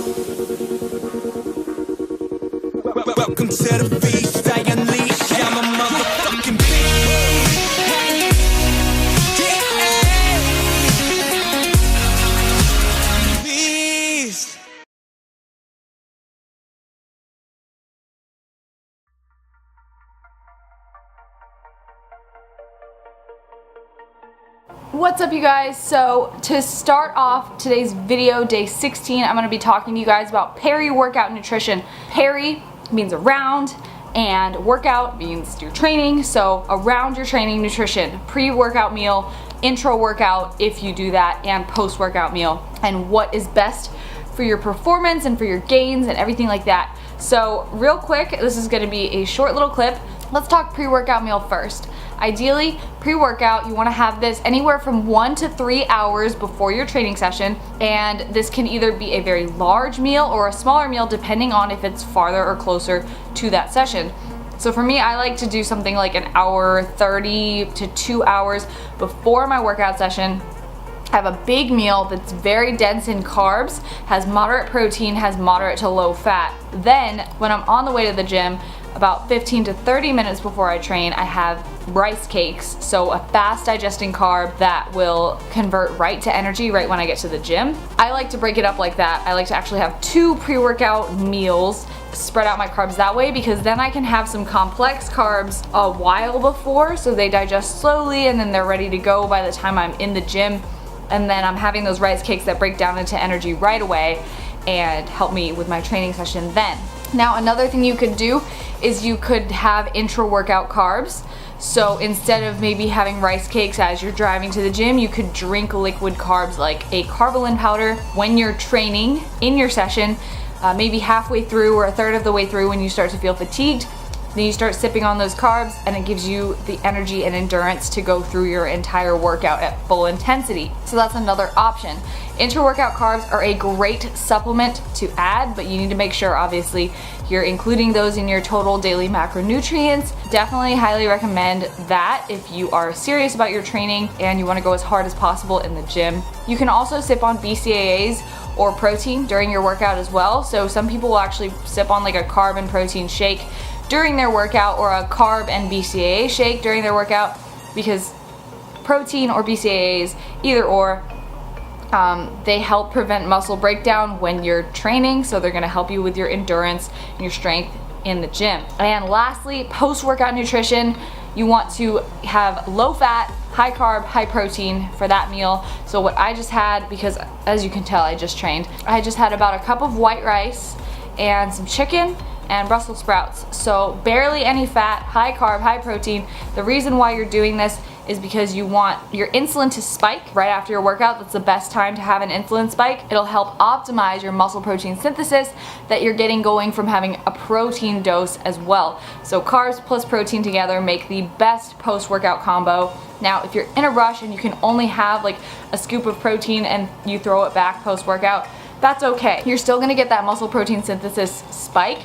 Welcome to the beast, I unleash, I'm a motherfucking beast. What's up, you guys? So to start off today's video, day 16, I'm going to be talking to you guys about peri-workout nutrition. Peri means around and workout means your training. So around your training nutrition, pre-workout meal, intro workout if you do that, and post-workout meal, and what is best for your performance and for your gains and everything like that. So real quick, this is going to be a short little clip. Let's talk pre-workout meal first. Ideally, pre-workout, you want to have this anywhere from 1 to 3 hours before your training session, and this can either be a very large meal or a smaller meal depending on if it's farther or closer to that session. So for me, I like to do something like an hour 30 to 2 hours before my workout session. Have a big meal that's very dense in carbs, has moderate protein, has moderate to low fat. Then when I'm on the way to the gym, about 15 to 30 minutes before I train, I have rice cakes, so a fast digesting carb that will convert right to energy right when I get to the gym. I like to break it up like that. I like to actually have 2 pre-workout meals, spread out my carbs that way, because then I can have some complex carbs a while before so they digest slowly and then they're ready to go by the time I'm in the gym. And then I'm having those rice cakes that break down into energy right away and help me with my training session then. Now, another thing you could do is you could have intra-workout carbs. So instead of maybe having rice cakes as you're driving to the gym, you could drink liquid carbs like a carbolin powder when you're training in your session, maybe halfway through or a third of the way through when you start to feel fatigued. Then you start sipping on those carbs and it gives you the energy and endurance to go through your entire workout at full intensity. So that's another option. Intra-workout carbs are a great supplement to add, but you need to make sure obviously you're including those in your total daily macronutrients. Definitely highly recommend that if you are serious about your training and you want to go as hard as possible in the gym. You can also sip on BCAAs or protein during your workout as well. So some people will actually sip on like a carb and protein shake during their workout, or a carb and BCAA shake during their workout, because protein or BCAAs, either or, they help prevent muscle breakdown when you're training, so they're going to help you with your endurance and your strength in the gym. And lastly, post-workout nutrition, you want to have low fat, high carb, high protein for that meal. So what I just had, because as you can tell I just trained, I just had about a cup of white rice and some chicken and Brussels sprouts. So barely any fat, high carb, high protein. The reason why you're doing this is because you want your insulin to spike right after your workout. That's the best time to have an insulin spike. It'll help optimize your muscle protein synthesis that you're getting going from having a protein dose as well. So carbs plus protein together make the best post-workout combo. Now, if you're in a rush and you can only have like a scoop of protein and you throw it back post-workout, that's okay. You're still gonna get that muscle protein synthesis spike,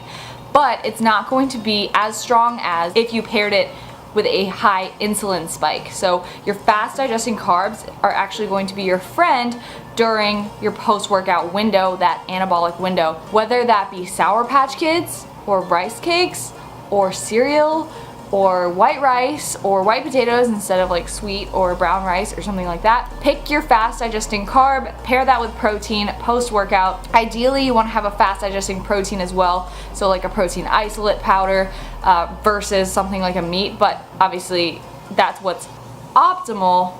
but it's not going to be as strong as if you paired it with a high insulin spike. So your fast digesting carbs are actually going to be your friend during your post-workout window, that anabolic window. Whether that be Sour Patch Kids or rice cakes or cereal or white rice or white potatoes instead of like sweet or brown rice or something like that. Pick your fast digesting carb, pair that with protein post-workout. Ideally, you want to have a fast digesting protein as well, so like a protein isolate powder versus something like a meat, but obviously that's what's optimal,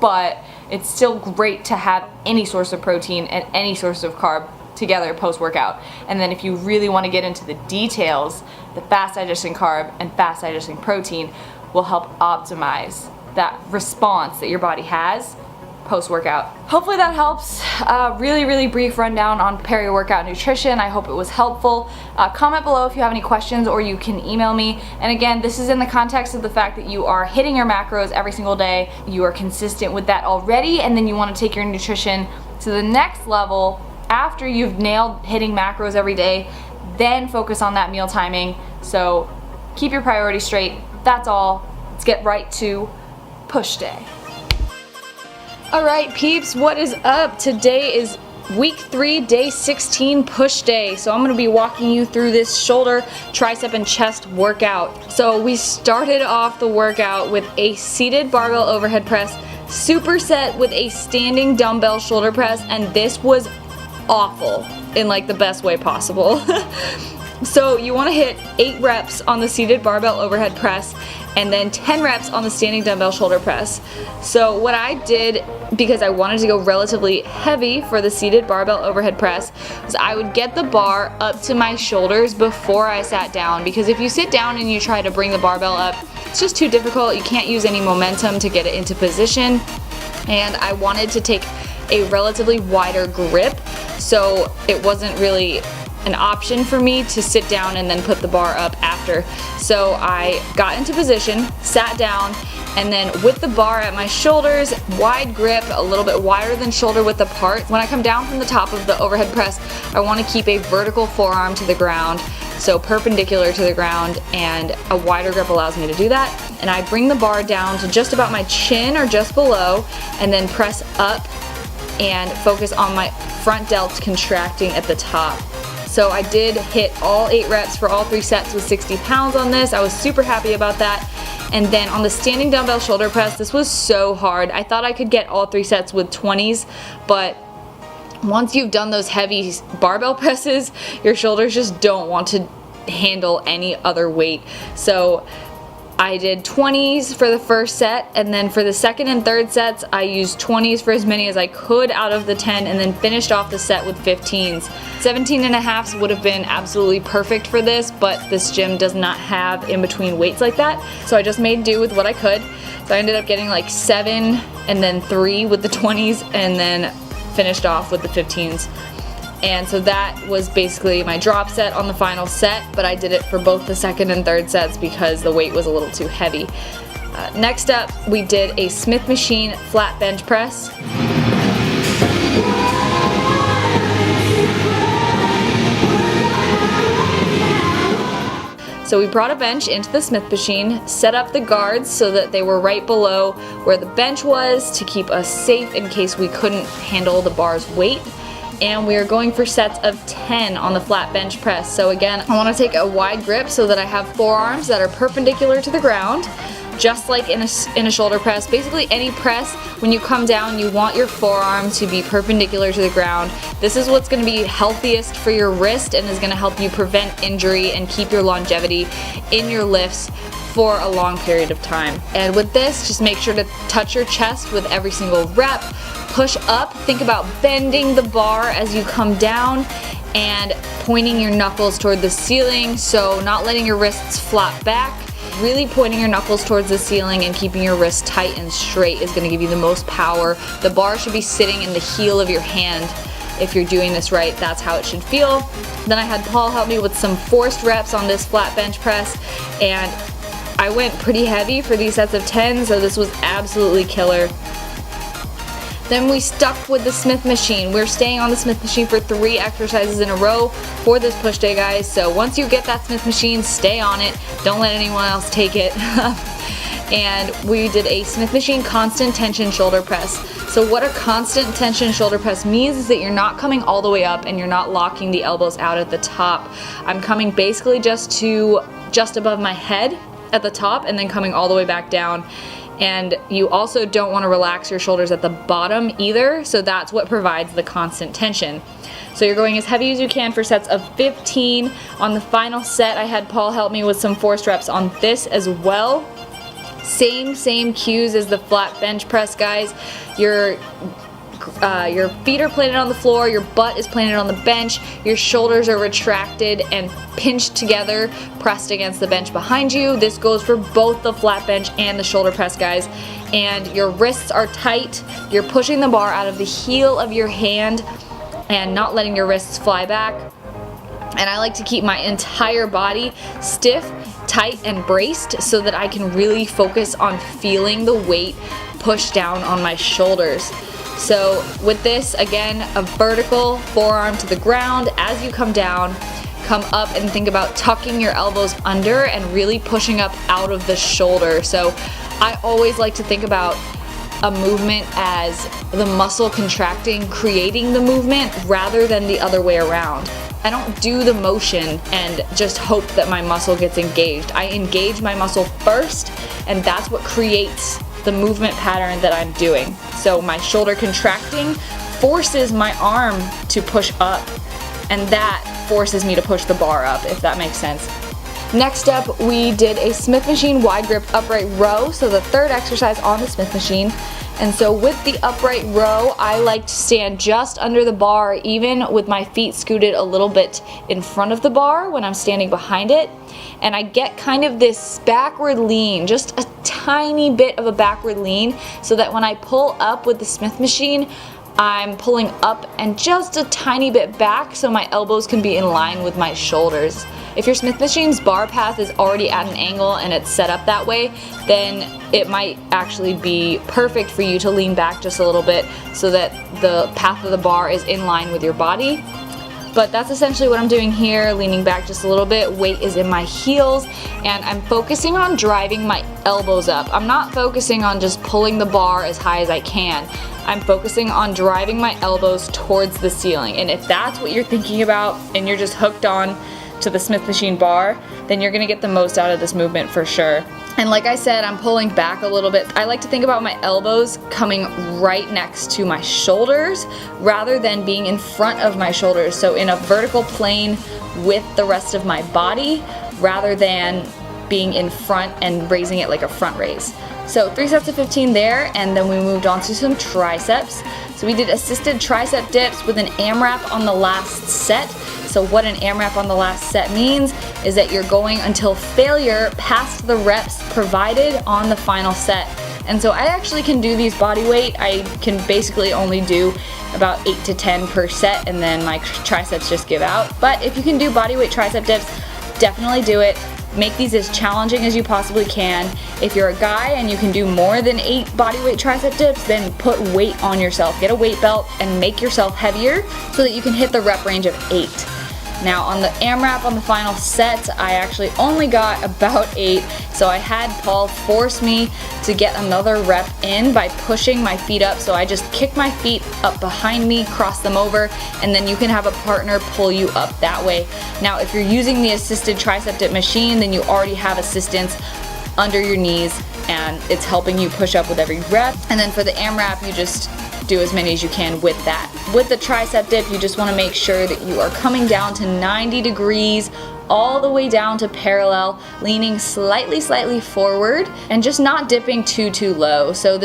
but it's still great to have any source of protein and any source of carb together post-workout. And then if you really want to get into the details, the fast digesting carb and fast digesting protein will help optimize that response that your body has post-workout. Hopefully that helps. Really brief rundown on peri-workout nutrition. I hope it was helpful. Comment below if you have any questions, or you can email me. And again, this is in the context of the fact that you are hitting your macros every single day. You are consistent with that already, and then you want to take your nutrition to the next level after you've nailed hitting macros every day. Then focus on that meal timing. So keep your priorities straight. That's all. Let's get right to push day. Alright peeps, what is up? Today is week 3, day 16 push day. So I'm gonna be walking you through this shoulder, tricep, and chest workout. So we started off the workout with a seated barbell overhead press, superset with a standing dumbbell shoulder press, and this was awful in like the best way possible. So you want to hit 8 reps on the seated barbell overhead press and then 10 reps on the standing dumbbell shoulder press. So what I did, because I wanted to go relatively heavy for the seated barbell overhead press, was I would get the bar up to my shoulders before I sat down, because if you sit down and you try to bring the barbell up, it's just too difficult. You can't use any momentum to get it into position, and I wanted to take a relatively wider grip, so it wasn't really an option for me to sit down and then put the bar up after. So I got into position, sat down, and then with the bar at my shoulders, wide grip, a little bit wider than shoulder width apart. When I come down from the top of the overhead press, I want to keep a vertical forearm to the ground, so perpendicular to the ground, and a wider grip allows me to do that. And I bring the bar down to just about my chin or just below, and then press up and focus on my front delts contracting at the top. So I did hit all 8 reps for all 3 sets with 60 pounds on this. I was super happy about that. And then on the standing dumbbell shoulder press, this was so hard. I thought I could get all 3 sets with 20s, but once you've done those heavy barbell presses, your shoulders just don't want to handle any other weight. So I did 20s for the first set, and then for the second and third sets, I used 20s for as many as I could out of the 10, and then finished off the set with 15s. 17.5s would have been absolutely perfect for this, but this gym does not have in-between weights like that, so I just made do with what I could. So I ended up getting like 7 and then 3 with the 20s, and then finished off with the 15s. And so that was basically my drop set on the final set, but I did it for both the second and third sets because the weight was a little too heavy. Next up, we did a Smith machine flat bench press. So we brought a bench into the Smith machine, set up the guards so that they were right below where the bench was to keep us safe in case we couldn't handle the bar's weight. And we are going for sets of 10 on the flat bench press. So again, I want to take a wide grip so that I have forearms that are perpendicular to the ground, just like in a shoulder press. Basically any press, when you come down, you want your forearm to be perpendicular to the ground. This is what's going to be healthiest for your wrist and is going to help you prevent injury and keep your longevity in your lifts for a long period of time. And with this, just make sure to touch your chest with every single rep. Push up, think about bending the bar as you come down and pointing your knuckles toward the ceiling, so not letting your wrists flop back. Really pointing your knuckles towards the ceiling and keeping your wrists tight and straight is going to give you the most power. The bar should be sitting in the heel of your hand. If you're doing this right, that's how it should feel. Then I had Paul help me with some forced reps on this flat bench press, and I went pretty heavy for these sets of 10, so this was absolutely killer. Then we stuck with the Smith machine. We're staying on the Smith machine for 3 exercises in a row for this push day, guys. So once you get that Smith machine, stay on it. Don't let anyone else take it. And we did a Smith machine constant tension shoulder press. So what a constant tension shoulder press means is that you're not coming all the way up and you're not locking the elbows out at the top. I'm coming basically just above my head at the top and then coming all the way back down. And you also don't want to relax your shoulders at the bottom either, so that's what provides the constant tension. So you're going as heavy as you can for sets of 15. On the final set, I had Paul help me with some forced reps on this as well. Same cues as the flat bench press, guys. Your feet are planted on the floor, your butt is planted on the bench, your shoulders are retracted and pinched together, pressed against the bench behind you. This goes for both the flat bench and the shoulder press, guys. And your wrists are tight, you're pushing the bar out of the heel of your hand and not letting your wrists fly back. And I like to keep my entire body stiff, tight, and braced so that I can really focus on feeling the weight push down on my shoulders. So with this, again, a vertical forearm to the ground. As you come down, come up and think about tucking your elbows under and really pushing up out of the shoulder. So I always like to think about a movement as the muscle contracting, creating the movement rather than the other way around. I don't do the motion and just hope that my muscle gets engaged. I engage my muscle first, and that's what creates the movement pattern that I'm doing. So my shoulder contracting forces my arm to push up, and that forces me to push the bar up, if that makes sense. Next up, we did a Smith machine wide grip upright row, so the third exercise on the Smith machine. And so with the upright row, I like to stand just under the bar, even with my feet scooted a little bit in front of the bar when I'm standing behind it. And I get kind of this backward lean, just a tiny bit of a backward lean, so that when I pull up with the Smith machine, I'm pulling up and just a tiny bit back so my elbows can be in line with my shoulders. If your Smith machine's bar path is already at an angle and it's set up that way, then it might actually be perfect for you to lean back just a little bit so that the path of the bar is in line with your body. But that's essentially what I'm doing here, leaning back just a little bit. Weight is in my heels, and I'm focusing on driving my elbows up. I'm not focusing on just pulling the bar as high as I can. I'm focusing on driving my elbows towards the ceiling. And if that's what you're thinking about and you're just hooked on to the Smith machine bar, then you're gonna get the most out of this movement for sure. And like I said, I'm pulling back a little bit. I like to think about my elbows coming right next to my shoulders rather than being in front of my shoulders. So in a vertical plane with the rest of my body rather than being in front and raising it like a front raise. So 3 sets of 15 there, and then we moved on to some triceps. So we did assisted tricep dips with an AMRAP on the last set. So what an AMRAP on the last set means is that you're going until failure past the reps provided on the final set. And so I actually can do these body weight. I can basically only do about 8 to 10 per set, and then my triceps just give out. But if you can do body weight tricep dips, definitely do it. Make these as challenging as you possibly can. If you're a guy and you can do more than 8 bodyweight tricep dips, then put weight on yourself. Get a weight belt and make yourself heavier so that you can hit the rep range of 8. Now on the AMRAP on the final set, I actually only got about 8, so I had Paul force me to get another rep in by pushing my feet up. So I just kick my feet up behind me, cross them over, and then you can have a partner pull you up that way. Now if you're using the assisted tricep dip machine, then you already have assistance under your knees and it's helping you push up with every rep. And then for the AMRAP, you just do as many as you can with that. With the tricep dip, you just want to make sure that you are coming down to 90 degrees all the way down to parallel, leaning slightly forward and just not dipping too low. So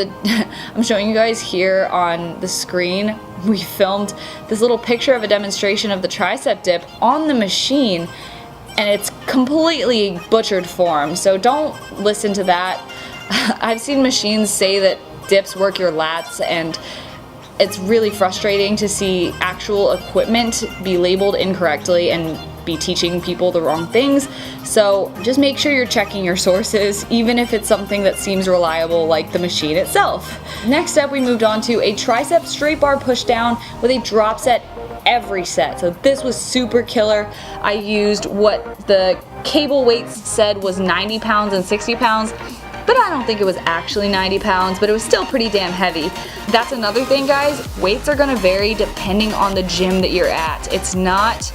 I'm showing you guys here on the screen, we filmed this little picture of a demonstration of the tricep dip on the machine, and it's completely butchered form, so don't listen to that. I've seen machines say that dips work your lats, and it's really frustrating to see actual equipment be labeled incorrectly and be teaching people the wrong things. So just make sure you're checking your sources, even if it's something that seems reliable like the machine itself. Next up, we moved on to a tricep straight bar push down with a drop set every set. So this was super killer. I used what the cable weights said was 90 pounds and 60 pounds. But I don't think it was actually 90 pounds, but it was still pretty damn heavy. That's another thing, guys. Weights are gonna vary depending on the gym that you're at. It's not,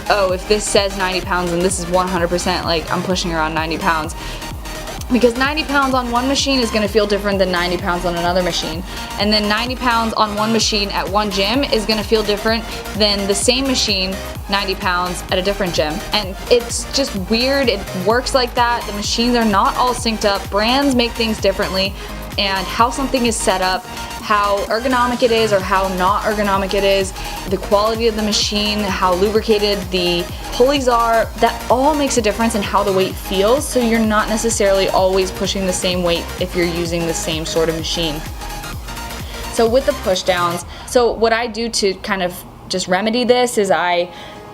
oh, if this says 90 pounds and this is 100% like I'm pushing around 90 pounds. Because 90 pounds on one machine is gonna feel different than 90 pounds on another machine. And then 90 pounds on one machine at one gym is gonna feel different than the same machine 90 pounds at a different gym. And it's just weird, it works like that. The machines are not all synced up. Brands make things differently, and how something is set up, how ergonomic it is or how not ergonomic it is, the quality of the machine, how lubricated the pulleys are, that all makes a difference in how the weight feels, so you're not necessarily always pushing the same weight if you're using the same sort of machine. So with the push downs, so what I do to kind of just remedy this is I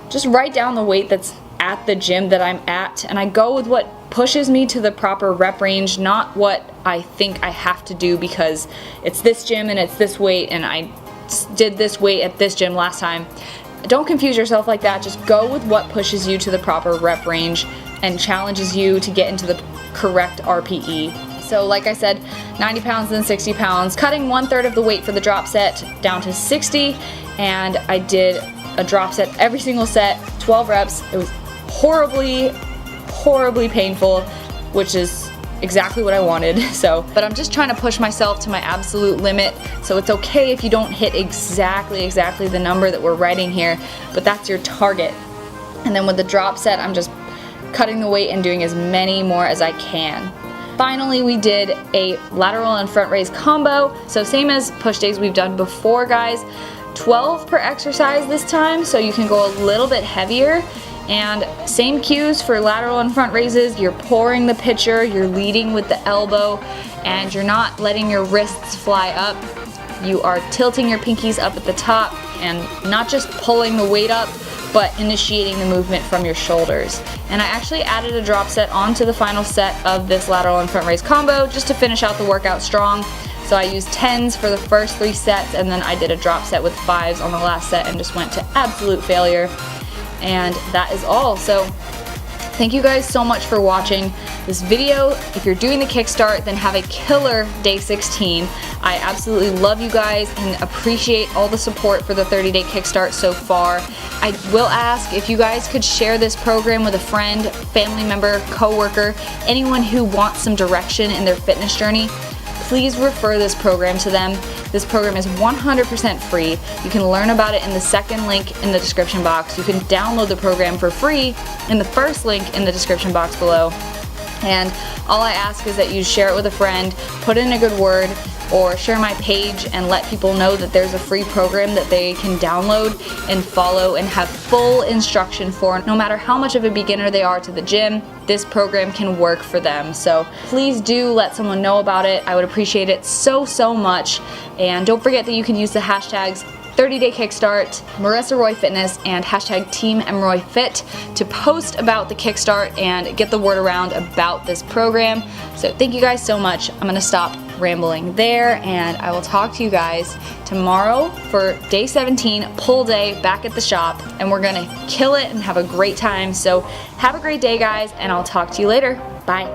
just write down the weight that's at the gym that I'm at, and I go with what pushes me to the proper rep range, not what I think I have to do because it's this gym and it's this weight and I did this weight at this gym last time. Don't confuse yourself like that. Just go with what pushes you to the proper rep range and challenges you to get into the correct RPE. So like I said, 90 pounds then 60 pounds, cutting 1/3 of the weight for the drop set down to 60, and I did a drop set every single set, 12 reps. It was horribly painful, which is exactly what I wanted. So, but I'm just trying to push myself to my absolute limit, so it's okay if you don't hit exactly the number that we're writing here, but that's your target. And then with the drop set, I'm just cutting the weight and doing as many more as I can. Finally, we did a lateral and front raise combo. So same as push days we've done before, guys. 12 per exercise this time, so you can go a little bit heavier. And same cues for lateral and front raises. You're pouring the pitcher, you're leading with the elbow, and you're not letting your wrists fly up. You are tilting your pinkies up at the top and not just pulling the weight up, but initiating the movement from your shoulders. And I actually added a drop set onto the final set of this lateral and front raise combo just to finish out the workout strong. So I used 10s for the first 3 sets, and then I did a drop set with 5s on the last set and just went to absolute failure. And that is all. So thank you guys so much for watching this video. If you're doing the kickstart, then have a killer day 16. I absolutely love you guys and appreciate all the support for the 30-day kickstart so far. I will ask if you guys could share this program with a friend, family member, coworker, anyone who wants some direction in their fitness journey. Please refer this program to them. This program is 100% free. You can learn about it in the second link in the description box. You can download the program for free in the first link in the description box below. And all I ask is that you share it with a friend, put in a good word, or share my page and let people know that there's a free program that they can download and follow and have full instruction for. No matter how much of a beginner they are to the gym, this program can work for them. So please do let someone know about it. I would appreciate it so much. And don't forget that you can use the hashtags 30-day kickstart, MarissaRoyFitness, and hashtag TeamMRoyFit to post about the kickstart and get the word around about this program. So thank you guys so much. I'm gonna stop rambling there, and I will talk to you guys tomorrow for day 17, pull day, back at the shop, and we're gonna kill it and have a great time. So have a great day, guys, and I'll talk to you later. Bye.